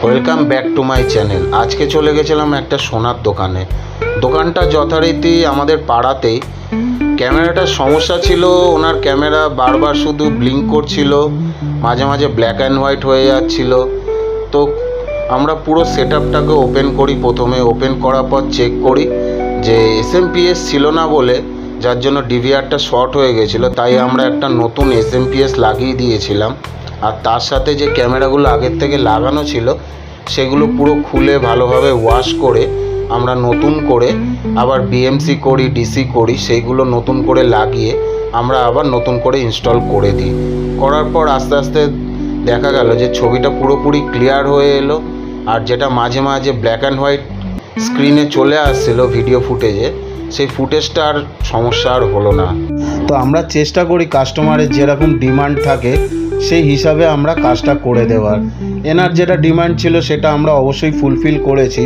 Welcome back to my channel. আজকে চলে গেছিলাম একটা সোনার দোকানে। দোকানটা যথারীতি আমাদের পাড়াতেই। ক্যামেরাটার সমস্যা ছিল, ওনার ক্যামেরা বারবার শুধু ব্লিঙ্ক করছিল, মাঝে মাঝে ব্ল্যাক অ্যান্ড হোয়াইট হয়ে যাচ্ছিল। তো আমরা পুরো সেট আপটাকে ওপেন করি। প্রথমে ওপেন করার পর চেক করি যে এসএমপিএস ছিল না বলে, যার জন্য ডিভিআরটা শর্ট হয়ে গেছিলো। তাই আমরা একটা নতুন এসএমপিএস লাগিয়ে দিয়েছিলাম। আর তার সাথে যে ক্যামেরাগুলো আগের থেকে লাগানো ছিল সেগুলো পুরো খুলে ভালোভাবে ওয়াশ করে আমরা নতুন করে আবার বিএমসি করি, ডিসি করি, সেইগুলো নতুন করে লাগিয়ে আমরা আবার নতুন করে ইনস্টল করে দিই। করার পর আস্তে আস্তে দেখা গেল যে ছবিটা পুরোপুরি ক্লিয়ার হয়ে এলো। আর যেটা মাঝে মাঝে ব্ল্যাক অ্যান্ড হোয়াইট স্ক্রিনে চলে আসছিলো ভিডিও ফুটেজে, সেই ফুটেজটা আর সমস্যা আর হলো না। তো আমরা চেষ্টা করি কাস্টমারের যেরকম ডিমান্ড থাকে সেই হিসাবে আমরা কাজটা করে দেওয়ার। এনার যেটা ডিমান্ড ছিল সেটা আমরা অবশ্যই ফুলফিল করেছি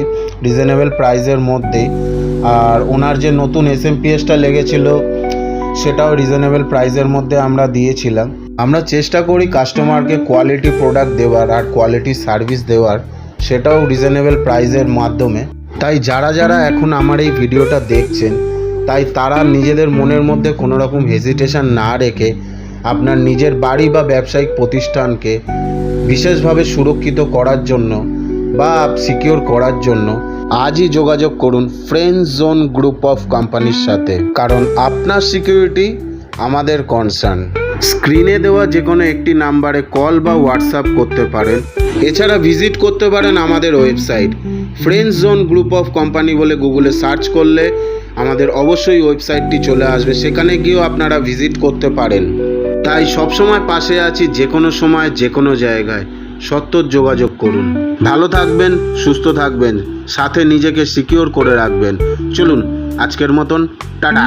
রিজনেবল প্রাইসের মধ্যেই। আর ওনার যে নতুন এসএমপিএসটা লেগেছিল সেটাও রিজনেবল প্রাইসের মধ্যে আমরা দিয়েছিলাম। আমরা চেষ্টা করি কাস্টমারকে কোয়ালিটি প্রোডাক্ট দেওয়ার আর কোয়ালিটি সার্ভিস দেওয়ার, সেটাও রিজনেবল প্রাইসের মাধ্যমে। তাই যারা যারা এখন আমার এই ভিডিওটা দেখছেন, তাই তারা নিজেদের মনের মধ্যে কোনো রকম হেজিটেশন না রেখে আপনার নিজের বাড়ি বা ব্যবসায়িক প্রতিষ্ঠানকে বিশেষভাবে সুরক্ষিত করার জন্য বা সিকিউর করার জন্য আজই যোগাযোগ করুন ফ্রেন্ডস জোন গ্রুপ অফ কোম্পানির সাথে, কারণ আপনার সিকিউরিটি আমাদের কনসার্ন। স্ক্রিনে দেওয়া যে কোনো একটি নাম্বারে কল বা হোয়াটসঅ্যাপ করতে পারেন। এছাড়া ভিজিট করতে পারেন আমাদের website friends zone group of company বলে গুগলে সার্চ করলে আমাদের অবশ্যই ওয়েবসাইটটি চলে আসবে, সেখানে গিয়েও আপনারা ভিজিট করতে পারেন। তাই সবসময় পাশে আছি, যে কোনো সময় যে কোনো জায়গায়। সত্বর যোগাযোগ করুন। ভালো থাকবেন, সুস্থ থাকবেন, সাথে নিজেকে সিকিউর করে রাখবেন। চলুন আজকের মতন টাটা।